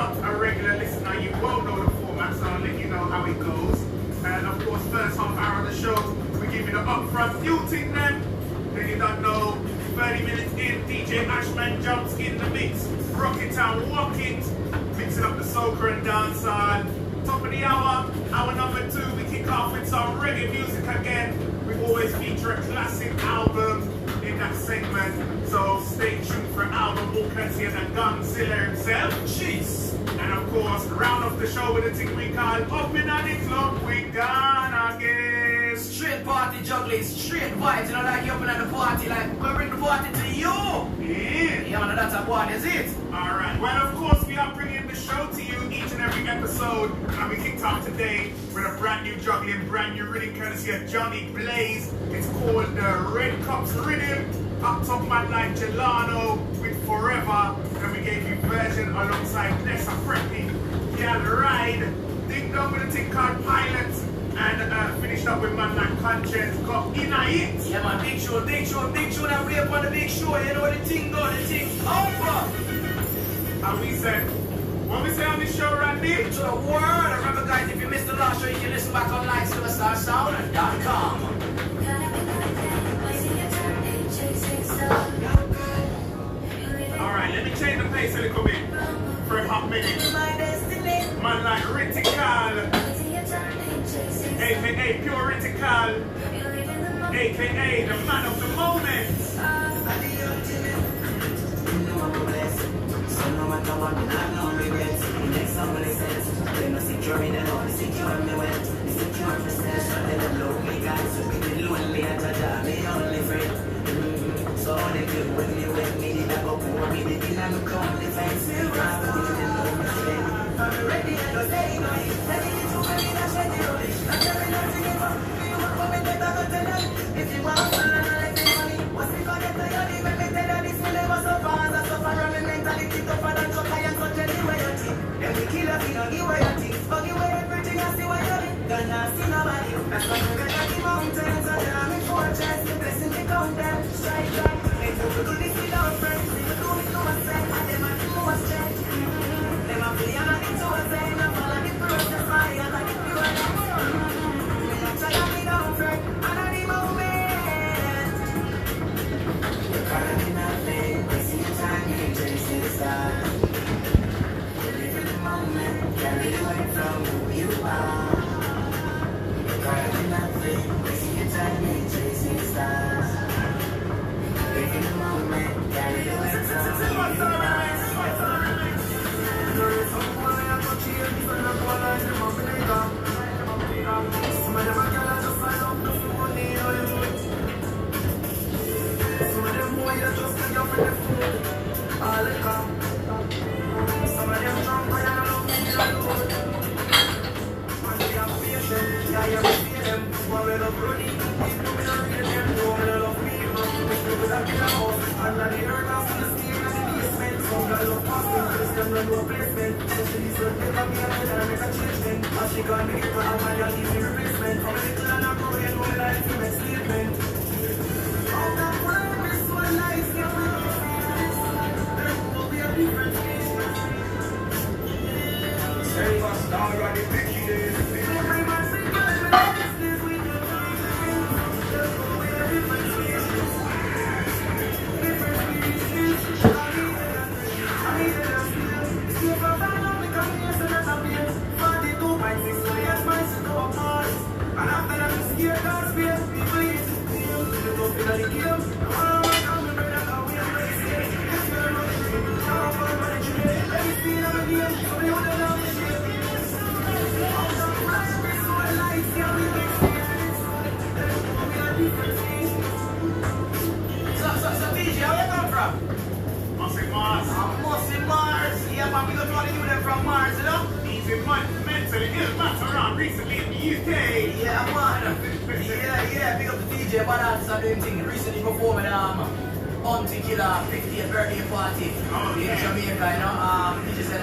not a regular listener, you won't know the format, so I'll let you know how it goes. And of course, first half hour of the show, we give you the upfront fueling then. Then you don't know, 30 minutes in, DJ Ashman jumps in the mix. Rocket Town Walk It, mixing up the soca and dancehall. Top of the hour, hour number 2, we kick off with some reggae music again. We always feature a classic album in that segment, so stay tuned for album book and see the Gunzilla himself. Jeez. And of course, round off the show with a thing we call Up in the Club, we gonna get straight party juggling, straight vibes, you know, like you up in the party, like we bring the party to you. Yeah, man, that's a party, is it? Alright, well of course we are bringing the show to you each and every episode, and we kicked off today with a brand new juggling, brand new rhythm courtesy of Johnny Blaze. It's called the Red Cups Rhythm. Up top man like Gelano with Forever, and we gave you version alongside Nessa Preppy, Gal Ride, Ding Dong with a thing called Pilots, and finished up with man like Conscience, got In A It. Yeah man, big show, that play up on the big show, you know the thing go, the thing over. And we said, what we say on this show, Randy? To the world. Remember guys, if you missed the last show, you can listen back online, superstarsound.com. Alright, let me change the pace a little bit for a hot minute. Man like Ritical, aka Pure Ritical, aka the man of the moment. So no matter what, I no regrets. Next somebody says, they no secure in the Lord, secure me wet, secure me says, so they don't blow me guys, so we be lonely at a job, me only friend. So they good with me, did I go poor, me did I go come defense. I'm ready and no say no, ready to ready to shed the rubbish. I'm telling nothing about me, you want me better go tell them. If you want to learn like the money, what's the connect to your leave, let me tell you this, will never suffer, as I suffer, and me mentality tougher than so high and so jelly where you think. Then we kill us, we don't give away your things, but give away everything I see where you're in. Don't not see nobody, that's why we got the mountains, and then I'm in fortress, the blessing they count them, strike back. If you do this without friends, if you do it to myself, and them I do what's check. Them I play and I need to ascend, I follow the process, I like the pure and me not try to be down friend, and I the moment. You're calling me nothing, wasting your time, you ain't chasing the stars. You live in the moment, carry the weight from who you are. You're calling me nothing, wasting your time, you ain't chasing the stars. Live in the moment, carry the weight from who you are. Recently performing Auntie Killer 50th birthday party in Jamaica, you know. He just said